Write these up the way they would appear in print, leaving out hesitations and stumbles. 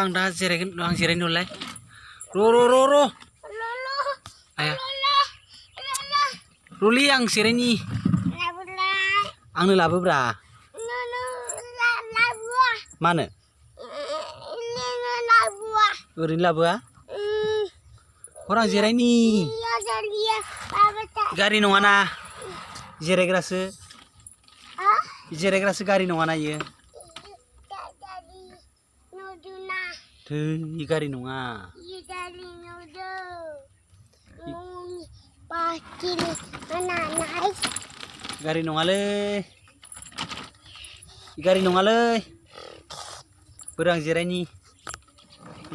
आं दा जिरायगोन आं जिरायनो होलाय र' आया र'लै आं जिरायनि आंनो लाबोब्रा मानो ओरैनो लाबोआ हर आं जिरायनि गारि नङाना जिरायग्रासो गारि नङाना इयो थै गारि नङा गारि नङालै बोरो आं जिरायनि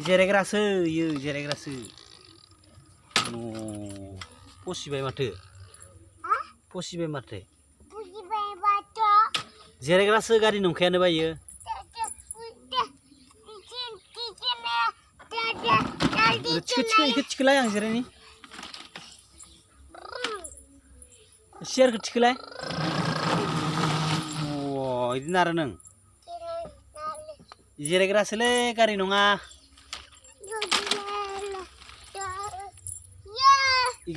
जिरायग्रासो इयो जिरायग्रासो पसिबाय माथो जिरायग्रासो गारि नंखायानो बायो थिखोलाय आं जिरायनि सियारखौ थिखोलाय बिदिनो आरो नों जिरायग्रासोलै गारि नङा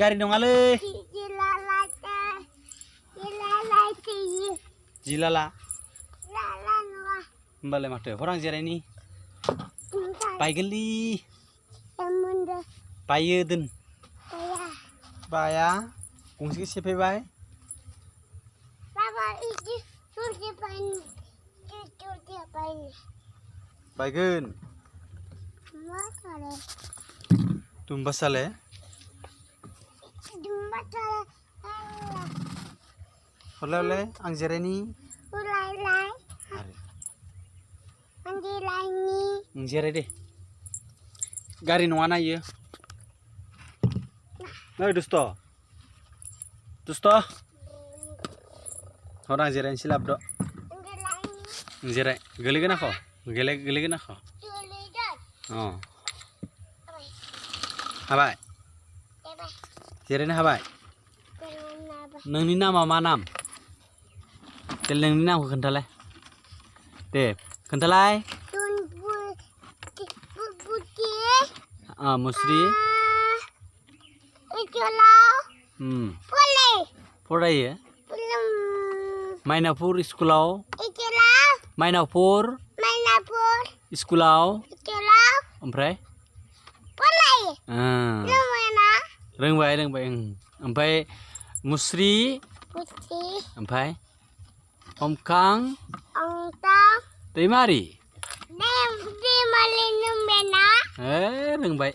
गारि नङालै जिलाला होमबालाय माथो हर आं जिरायनि बायगोनलै बायो दोन बाया गंसेखौ सेफायबाय बायगोन dumbasaले हरलाय आं जिरायनि जिराय दे गारि नङाना इयो नै दुस्त हर आं जिरायनोसै लाबोद' जिराय गोलैगोन आख' गोलैगोन आख' हाबाय जिरायनो हाबाय नोंनि नामा मा नाम दे नोंनि नामखौ खोन्थालाय दे खोन्थालाय मुस्रि फरायो माइनावपुर स्कुलाव स्कुलाव ओमफ्राय रोंबाय ओमफ्राय मुस्रि ओमफ्राय हमखां दैमारि रोंबाय